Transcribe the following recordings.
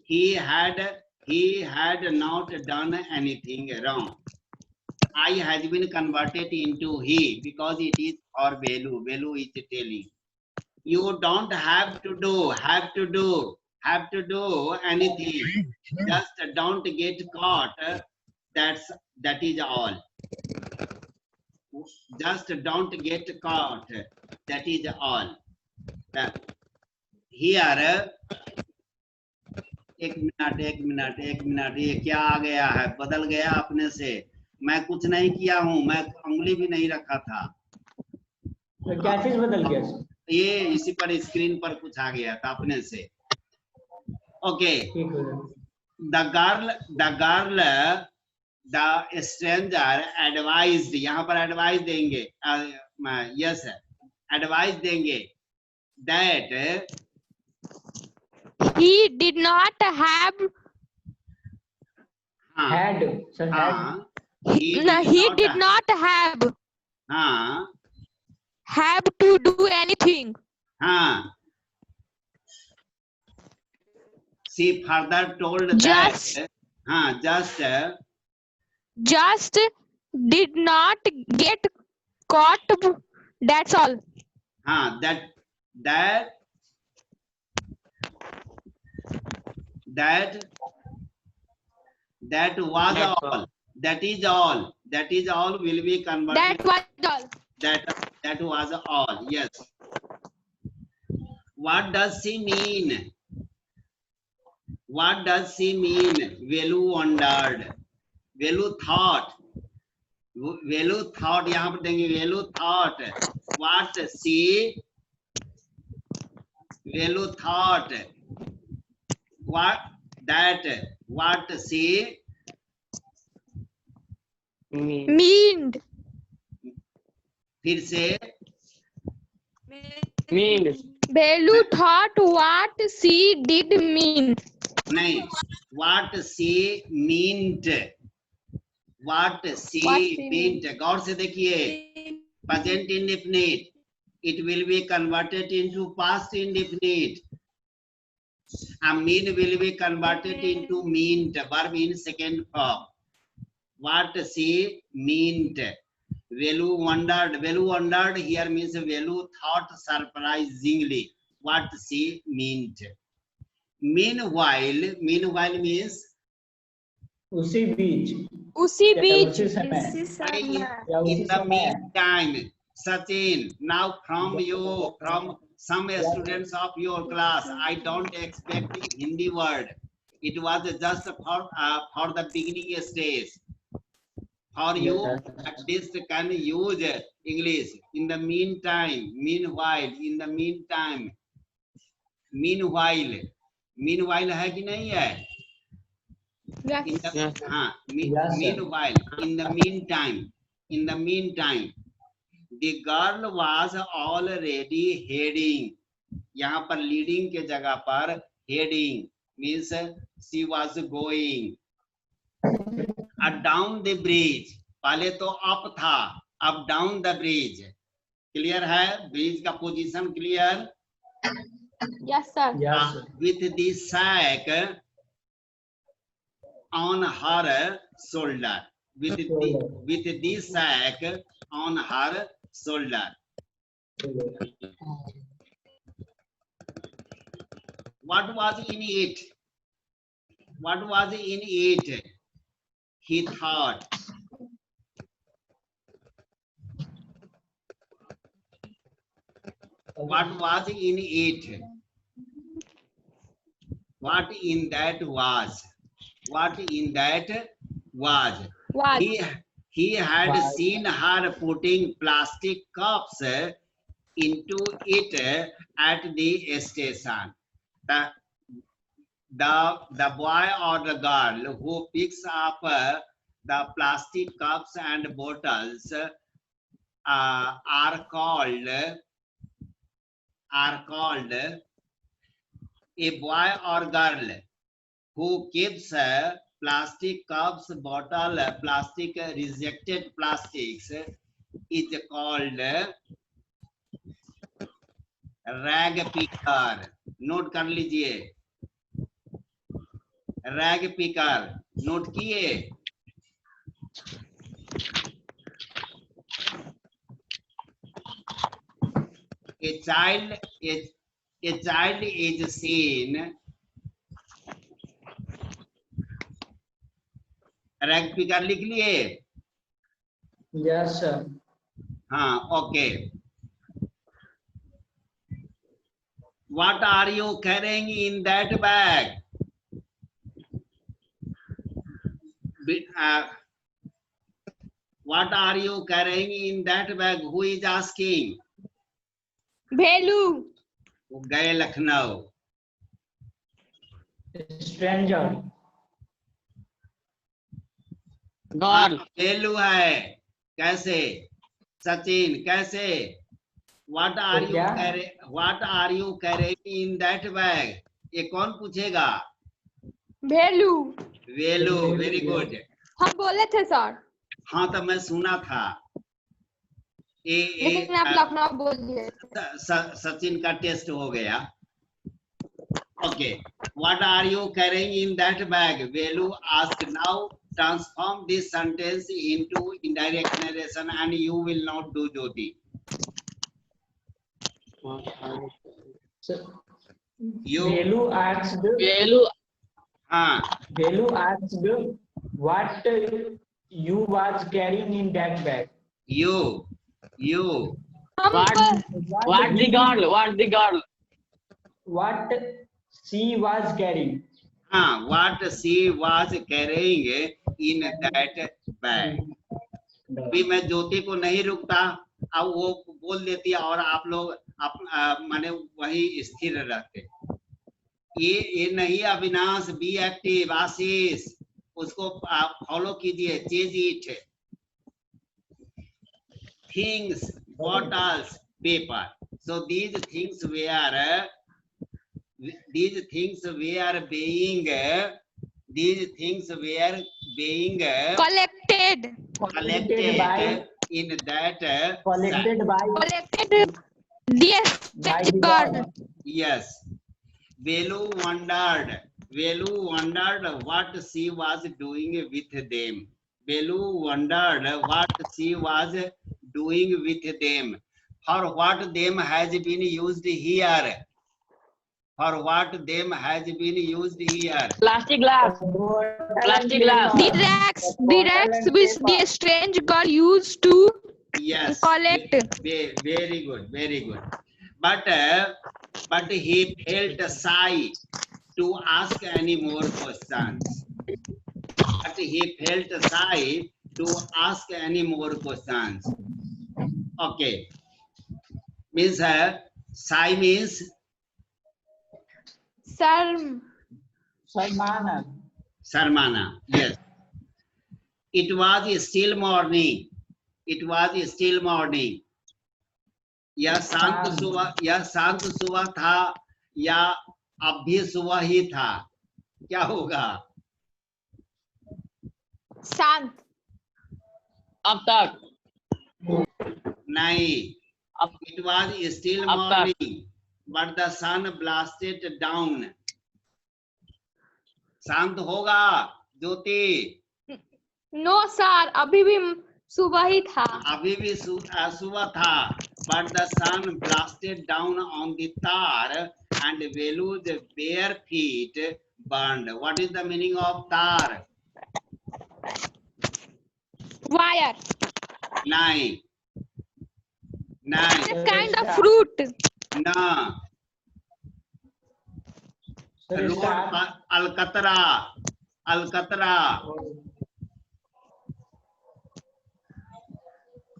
he had not done anything wrong. I has been converted into he because it is for value. Value is telling. You don't have to do anything. Just don't get caught. That is all. Just don't get caught. That is all. Here, एक minute, ये क्या आ गया है? बदल गया अपने से। मैं कुछ नहीं किया हूँ, मैं उंगली भी नहीं रखा था। तो क्या चीज बदल गया? ये इसी पर स्क्रीन पर कुछ आ गया था अपने से। ओके। द स्ट्रेंजर एडवाइज्ड, यहाँ पर एडवाइस देंगे, यस एडवाइस देंगे that he did not have had sir he did not have to do anything. She further told just did not get caught, that's all. That was all. That is all will be converted. That was all. Yes. What does she mean? Velu wondered. Velu thought. यहाँ पर देंगे Velu thought. What she? Velu thought. What she meaned. फिर से Velu thought what she did mean. नहीं, what she meant. गौर से देखिए, present indefinite, it will be converted into past indefinite. A mean will be converted into meant, verb in second form. What she meant. Velu wondered here means Velu thought surprisingly what she meant. Meanwhile means उसी बीच in the meantime. Sachin, now from some students of your class, I don't expect Hindi word. It was just for the beginning stage. For you, at least can use English. In the meantime, meanwhile, in the meantime, meanwhile है कि नहीं है? Yes. Meanwhile, in the meantime, the girl was already heading. यहाँ पर leading के जगह पर heading means she was going down the bridge. पहले तो up था, अब down the bridge. Clear है? Bridge का position clear? Yes, sir. With the sack on her shoulder. With the sack on her shoulder. What was in it? He thought. What was in it? What in that was? He had seen her putting plastic cups into it at the station. The boy or the girl who picks up the plastic cups and bottles are called a boy or girl who keeps plastic cups, bottle, plastic, rejected plastics is called rag picker. Note कर लीजिए, rag picker, note किए? A child is seen. Rag picker लिख लिए? Yes, sir. हाँ, okay. What are you carrying in that bag? What are you carrying in that bag? Who is asking? Bhelu. वो गए Lucknow. Stranger. God. बेलू है. कैसे? सचिन कैसे? What are you क्या? carrying? What are you carrying in that bag? ये कौन पूछेगा? Bhelu. वेलू, वेरी गुड. हम बोले थे सर, हाँ तो मैं सुना था. लेकिन आप लखनऊ बोल दिए. सचिन का टेस्ट हो गया. Okay. What are you carrying in that bag? Velu asked. Now transform this sentence into indirect narration and you will not do Jyoti. Sir, You. Velu asked. Velu. हाँ. Velu asked what you was carrying in that bag. You. What the girl? What the girl? What she was carrying. हाँ. What she was carrying in that bag. अभी मैं ज्योति को नहीं रुकता, अब वो बोल देती है और आप लोग माने वही स्थिर रहते. ये नहीं अविनाश, बी एक्टिव. आशीष उसको फॉलो कीजिए. Change it. Things, bottles, paper. So these things were being collected. collected by in that collected by Collected. Yes. by the God. God. Yes. Velu wondered what she was doing with them. Velu wondered what she was doing with them. For what them has been used here? For what them has been used here? Plastic glass. Plastic glass. The racks which the strange girl used to Yes. collect. Very good. Very good. But he felt shy to ask any more questions. But he felt shy to ask any more questions. Okay. Means shy means Salmana. Sarmana. Yes. It was still morning. यह शांत सुबह था या अब भी सुबह ही था? क्या होगा? शांत. अब तक. नहीं. It was still morning, but the sun blasted down. शांत होगा ज्योति? No sir, अभी भी सुबह ही था. अभी भी सुबह था. But the sun blasted down on the tar and Velu's bare feet burned. What is the meaning of tar? Wire. Nine. A kind of fruit. No. Sir, Road star. Alcatraz.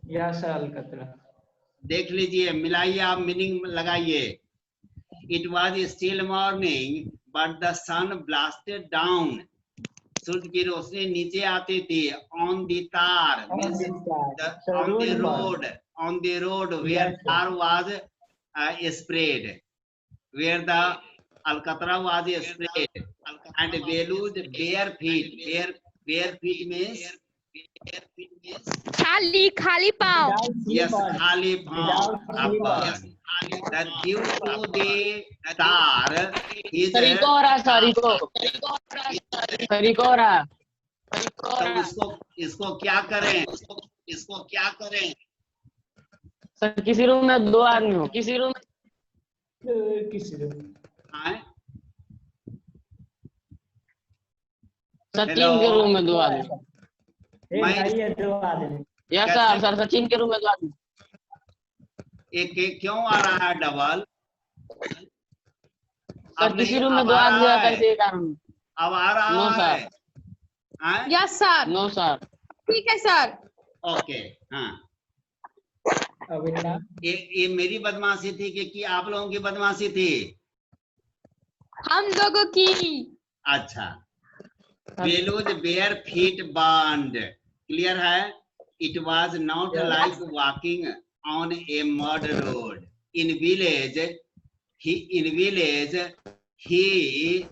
Yes, sir, Alcatraz. देख लीजिए, मिलाइए, आप meaning लगाइए. It was still morning, but the sun blasted down. सूरज की रोशनी नीचे आती थी. On the tar, means on the road where tar was spread, where the Alcatraz was spread, and Velu's bare feet. Bare feet means खाली पाँव. yes, खाली पाँव. that due to the star, his सरिको हो रहा, सरिको हो रहा। तो इसको क्या करें? इसको क्या करें? सर किसी रूम में 2 आदमी हो, किसी रूम किसी को आए? सचिन के रूम में 2 आदमी। भाई है 2 आदमी। यस सर, सर सचिन के रूम में 2 आदमी। एक क्यों आ रहा है डबल? सर किसी रूम में 2 आदमी रहता है, इसी कारण। अब आ रहा नो है? सर, हाँ? Yes sir, no sir. ठीक है सर। ओके, हाँ। अभी ना ये मेरी बदमाशी थी कि आप लोगों की बदमाशी थी? हम लोगों की। अच्छा। बेलूज बेयर फीट बर्न्ड, क्लियर है? It was not like walking on A mud road in village. In village, he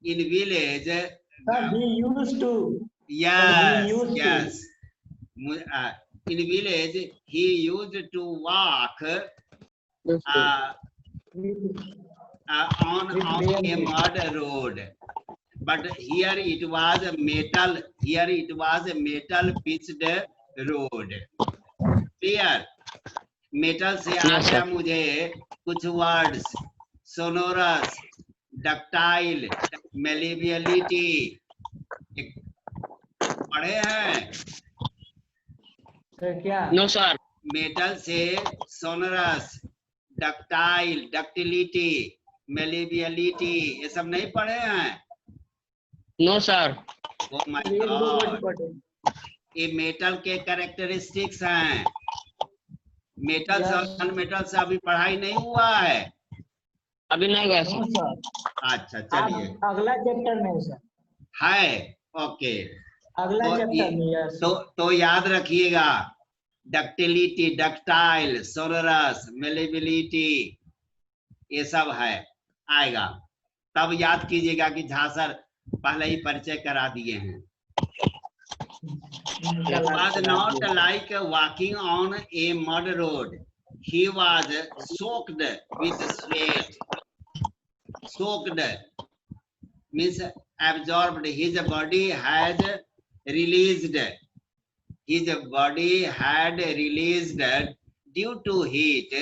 in village. he used to. Yes, he used yes. In village, he used to walk on a mud road. But here it was a metal. Here it was a metal pitched road. Clear? Metal से आ गया मुझे कुछ words: sonorous, ductile, मेलेबियलिटी। पढ़े हैं? Sir क्या? No sir. Metal से sonorous, ductile, ductility, malleability, ये सब नहीं पढ़े हैं? No sir. Oh my God, ये मेटल के कैरेक्टरिस्टिक्स हैं। मेटल से और नॉन मेटल से अभी पढ़ाई नहीं हुआ है? अभी नहीं गया नो सर। सर। अच्छा चलिए, अगला चैप्टर में सर। है ओके। अगला चैप्टर में यस। तो याद रखिएगा, डक्टिलिटी, डक्टाइल, सोनोरस, मेलेबिलिटी, ये सब है, आएगा। तब याद कीजिएगा कि झा सर पहले ही परिचय करा दिए हैं। It was not like walking on a mud road. He was soaked with sweat. Soaked means absorbed. His body had released. His body had released due to heat.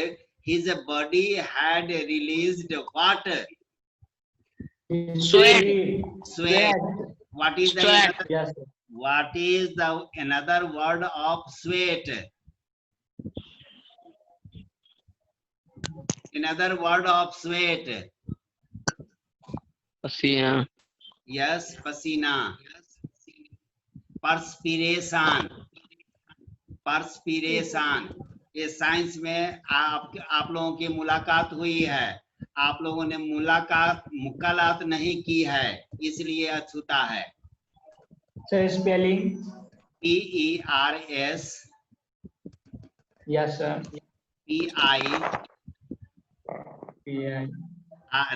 His body had released what? Sweat. Sweat. What is the Sweat. Yes, sir. What is the another word of sweat? Another word of sweat. पसीना। Yes, pasina. Perspiration. Perspiration. ये science में आप लोगों की मुलाकात हुई है। आप लोगों ने मुलाकात नहीं की है, इसलिए अछूता है। Sir, spelling? PERS. Yes, sir. PI.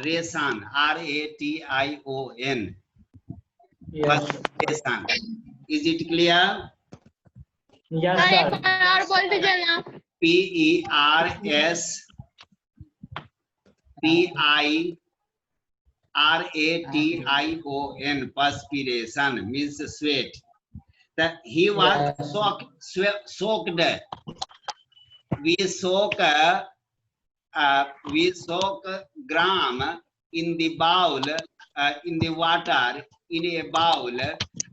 Ration. RATION. Yes, sir. Ration. Is it clear? Yes, sir एक sir. बार और बोल दीजिए ना। PERS. PIRATION. Perspiration means sweat. That he was soaked. We soak gram in the bowl, in the water, in a bowl,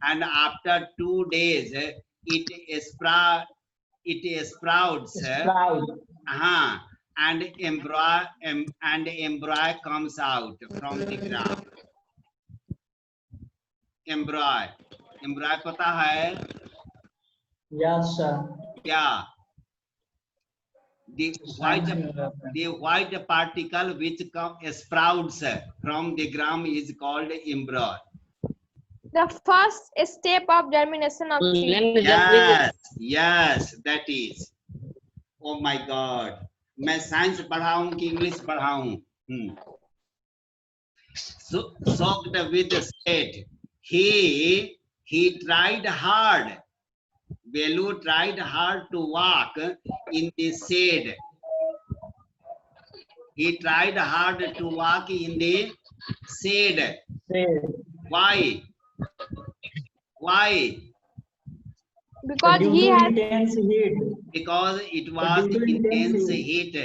and after 2 days it sprouts. Sprout. And embryo comes out from the ground. Embryo पता है Yes, sir. क्या? The white particle which sprouts from the ground is called embryo. The first step of germination of seed. Yes, that is. Oh my God, मैं science पढ़ाऊं कि English पढ़ाऊं? Soaked with sweat. He tried hard. Velu tried hard to walk in the shade. He tried hard to walk in the shade. Shade. Why? Why? Because Due he to has intense heat. Because it was Due to intense intense heat.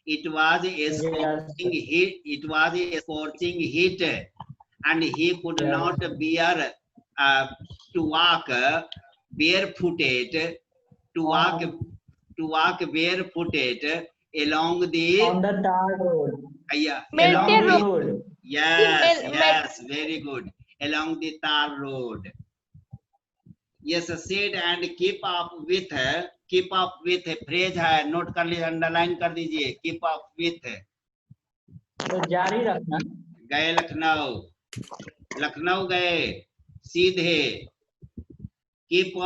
It was a Yes. scorching heat. It was a scorching heat, and he could Yes. not bear to walk barefooted. To walk barefooted along the On the tar road. Melted along the road. yes, Mel- yes, very good. Along the tar road. Yes, sit and keep up with phrase है, note कर लीजिए, underline कर दीजिए, keep up with. तो जारी रखना. गए लखनऊ गए सीधे. keep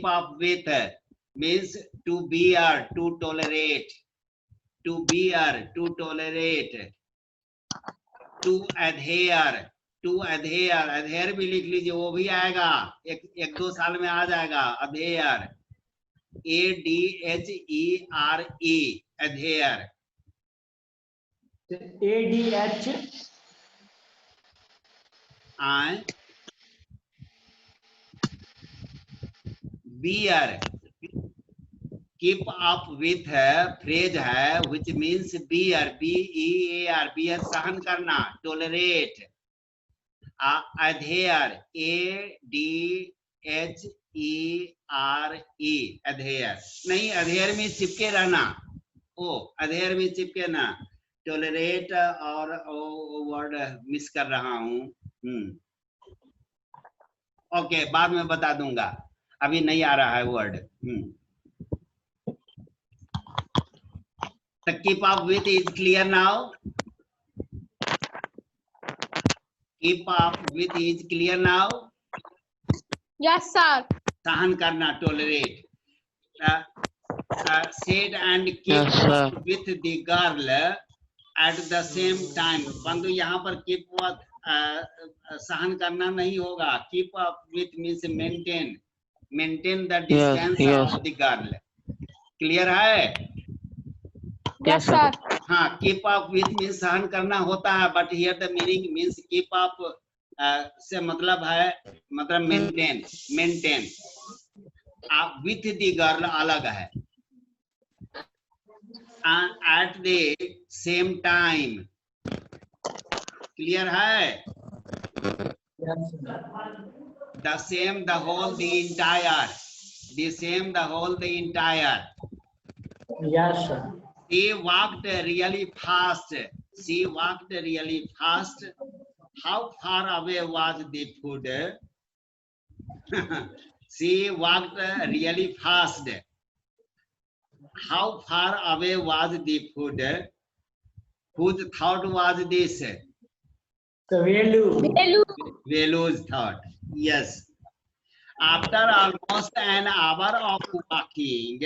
up with means to bear, to tolerate, to bear, to tolerate, to adhere, to adhere. adhere भी लिख लीजिए, वो भी आएगा, एक दो साल में आ जाएगा. adhere, ADHERE, adhere. ADH. I bear. Keep up with phrase है which means bear, BEAR, bear सहन करना, tolerate. Adhere, ADHERE, adhere. नहीं, adhere में चिपके रहना. adhere में चिपके ना. tolerate और वर्ड मिस कर रहा हूँ. ओके, बाद में बता दूंगा, अभी नहीं आ रहा है word. The keep up with is clear now. Keep up with is clear now. Yes, sir. सहन करना, tolerate. Sit and keep Yes, up sir. with the girl at the same time. बंधु यहाँ पर keep up सहन करना नहीं होगा. Keep up with means maintain the distance yes. of the girl. Clear है? Yes, sir. हाँ, keep up with means सहन करना होता है, but here the meaning means keep up से मतलब है, मतलब maintain. with the girl अलग है. At the same time. Clear है? Yes. The same, the whole, the entire. The same, the whole, the entire. Yes, sir. She walked really fast. She walked really fast. How far away was the food? She walked really fast. How far away was the food? Whose thought was this? So Velu's thought. Yes. After almost an hour of walking,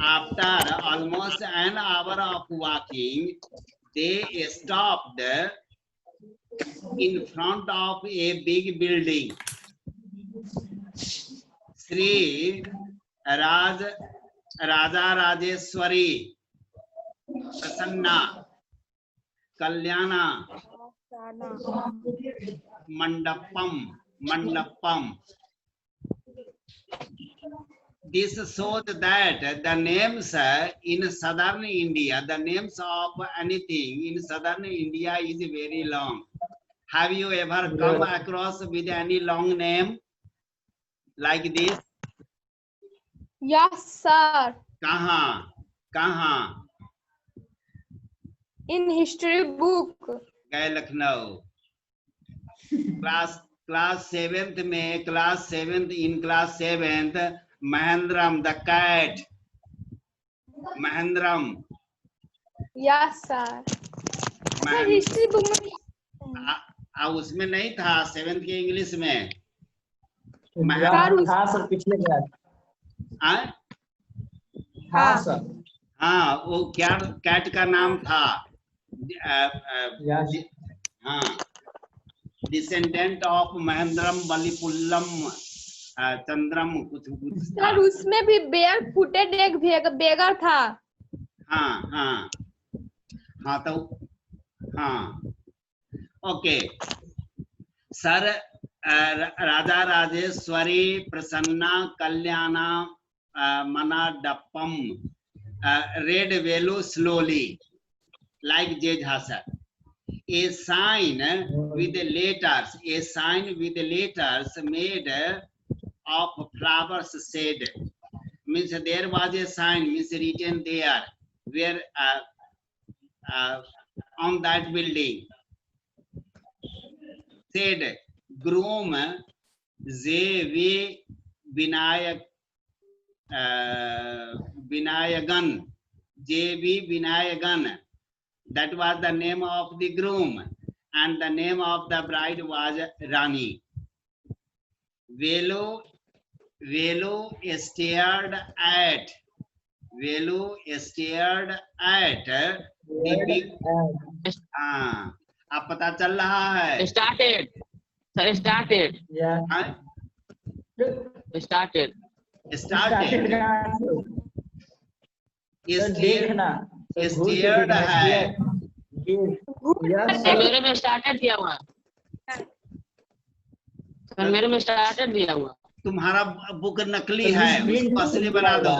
after almost an hour of walking, they stopped in front of a big building. Sri Raja Rajeshwari Prasanna Kalyana Mandapam. This shows that the names in southern India, the names of anything in southern India is very long. Have you ever come across with any long name like this? Yes, sir. कहाँ? In history book. गए Lucknow. Class 7th में, in class 7th, Mahendram the cat. Mahendram. Yes, sir. Sir, history book में उसमें नहीं था, 7th के English में. था सर, पिछले क्लास. हाँ सर. हाँ, वो कैट का नाम था. हाँ, descendant of Mahendram Balipullam चंद्रम कुछ कुछ सर उसमें भी बेयर फुटेड एक बेगर था। हाँ हाँ हाँ, तो हाँ ओके सर। राजा राजेश्वरी प्रसन्ना कल्याणा मनाडप्पम read Velu slowly like J. Jhasar. A sign with the letters made of flowers said, means there was a sign, means written there where on that building said groom J.V. Vinayagan, J.V. Vinayagan. That was the name of the groom, and the name of the bride was Rani. Velu stared at the big. हाँ, अब पता चल रहा है। Started. Sir, started. Yeah. हाँ? Started. Started. देखना Stared है। Sir मेरे में स्टार्टेड दिया हुआ। सर मेरे में स्टार्टेड दिया हुआ। तुम्हारा बुक नकली है, उसको असली बना दो।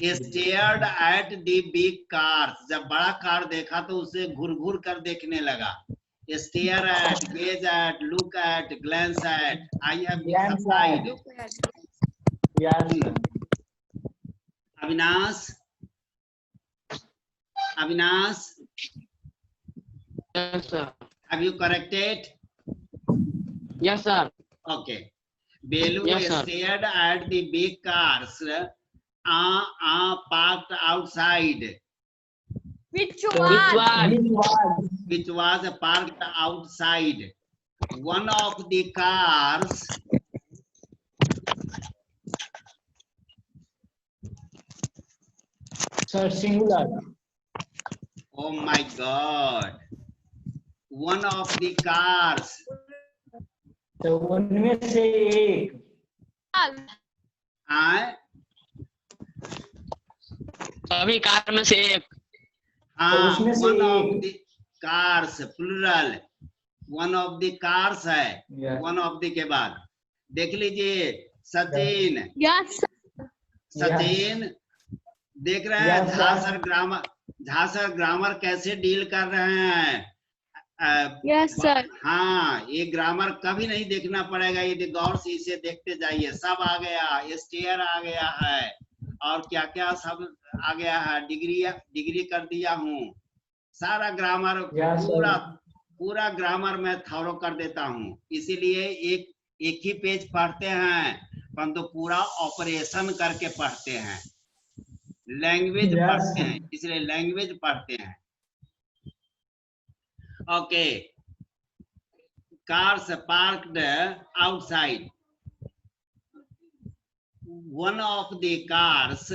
Stared at the big cars. जब बड़ा कार देखा तो उसे घूर घूर कर देखने लगा। Stare at, gaze at, look at, glance at. I have supplied. Yes. Avinash. Yes sir. Have you corrected? Yes sir. Okay. Belu Yes, sir. stared at the big cars parked outside. Which Which was parked outside. One of the cars Sir, singular. oh my God. One of the cars तो उनमें से एक सभी car में से एक। उसमें से one एक। of the cars plural, one of the cars है। Yeah. one of the के बाद देख लीजिए सचिन। Yes. सचिन देख रहे हैं झासर ग्रामर कैसे डील कर रहे हैं। Yes sir. हाँ, ये ग्रामर कभी नहीं देखना पड़ेगा, यदि गौर से इसे देखते जाइए। सब आ गया, स्टेयर आ गया है, और क्या क्या सब आ गया है। डिग्री कर दिया हूँ। सारा ग्रामर पूरा ग्रामर मैं थॉरो कर देता हूँ। इसीलिए एक ही पेज पढ़ते हैं, परंतु पूरा ऑपरेशन करके पढ़ते हैं। लैंग्वेज पढ़ते हैं, इसलिए लैंग्वेज पढ़ते हैं। Okay. Cars parked outside. One of the cars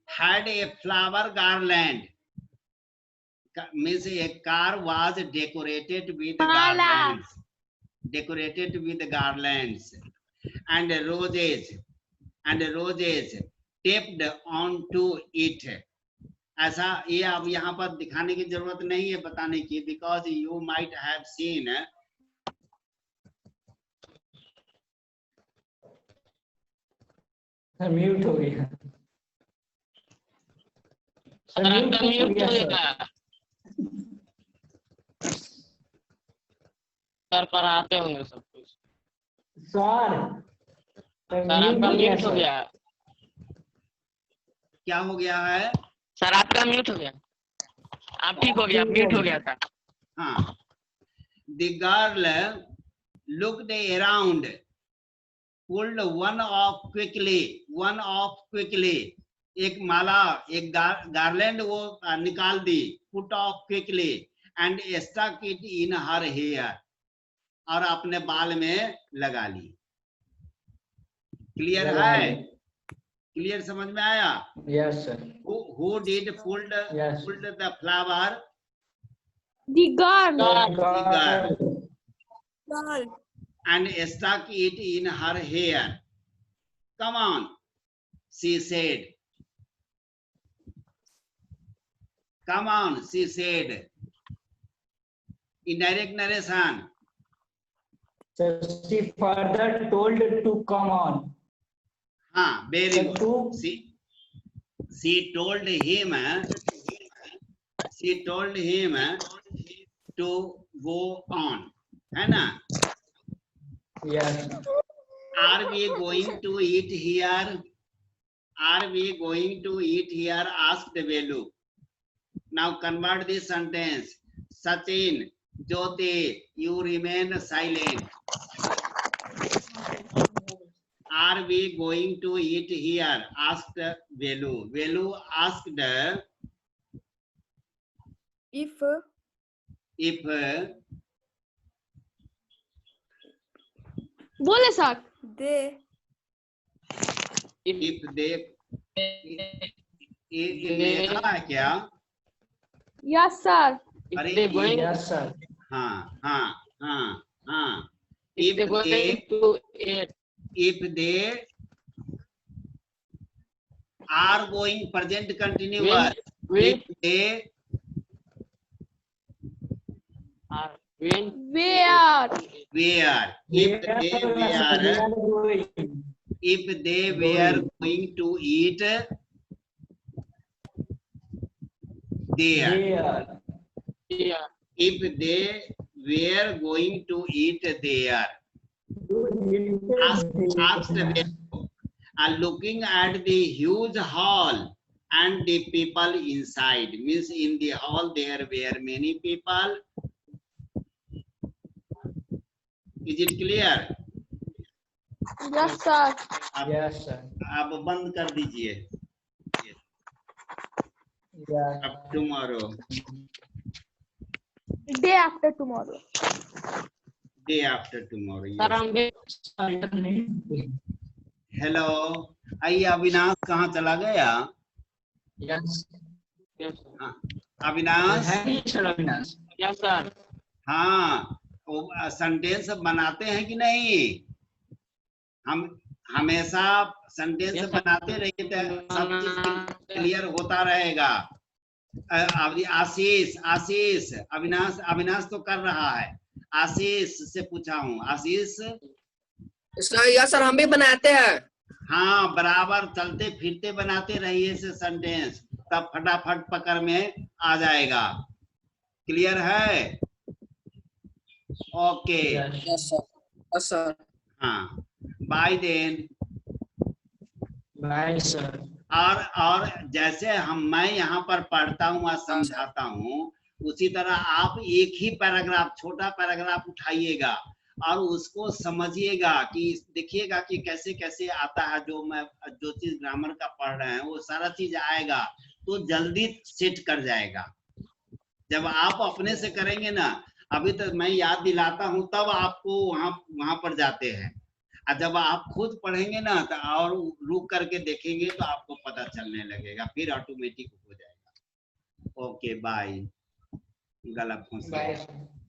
had a flower garland. Means a car was decorated with garlands. And roses taped onto it. ऐसा ये अब यहाँ पर दिखाने की जरूरत नहीं है, बताने की, because you might have seen. Mute हो गया। म्यूट हो गया। सर पढ़ाते होंगे सब कुछ। सर आपका म्यूट हो गया। क्या हो गया है सर? आपका म्यूट हो गया। आप ठीक हो गया, म्यूट हो गया था। हाँ। The girl looked around, pulled one off quickly. एक माला, एक गार्लैंड वो निकाल दी, put off quickly and stuck it in her hair, और अपने बाल में लगा ली। क्लियर है? क्लियर समझ में आया? Yes sir. Who did pulled the flower? The girl. The girl. and stuck it in her hair. Come on, she said. Come on, she said. Indirect narration. So she further told to come on. Very So good. to She told him. She told him to go on. है ना? yes. Are we going to eat here? Are we going to eat here? Asked Velu. Now convert this sentence. Sachin, Jyoti, you remain silent. Are we going to eat here? Asked Velu. Velu asked if बोले sir if they लिखा है क्या? Yes sir अरे If they going, Yes, sir. हाँ. if they going to eat, If they are going, present continuous. when If they when where were, if they were, if they were going to eat there, Yeah. yeah, if they were going to eat there, asked them, looking at the huge hall and the people inside. Means in the hall there were many people. Is it clear? Yes sir Yes, sir. अब बंद कर दीजिए. Yeah. अब tomorrow, day after tomorrow day after tomorrow. sir, Yes. I'm hello, आइए. अविनाश कहाँ चला गया? Yes. yes, sir. हाँ, अविनाश. Yes, sir. हाँ, वो सेंटेंस बनाते हैं कि नहीं? हम हमेशा सेंटेंस Yes, sir. बनाते रहिए तो सब चीज क्लियर होता रहेगा. आशीष, अविनाश तो कर रहा है. आशीष से पूछा हूँ. आशीष, या सर हम भी बनाते हैं. हाँ, बराबर चलते फिरते बनाते रहिए से सेंटेंस, तब फटाफट पकड़ में आ जाएगा. क्लियर है? ओके. Yes sir. हाँ, बाय देन. Bye, sir. और जैसे मैं यहाँ पर पढ़ता हूँ और समझाता हूँ, उसी तरह आप एक ही पैराग्राफ, छोटा पैराग्राफ उठाइएगा और उसको समझिएगा कि देखिएगा कि कैसे कैसे आता है. जो चीज ग्रामर का पढ़ रहे हैं वो सारा चीज आएगा तो जल्दी सेट कर जाएगा. जब आप अपने से करेंगे ना, अभी तक मैं याद दिलाता हूँ तब आपको वहां पर जाते हैं. और जब आप खुद पढ़ेंगे ना तो और रुक करके देखेंगे तो आपको पता चलने लगेगा, फिर ऑटोमेटिक हो जाएगा. Okay, bye. गला फंस गया. Bye.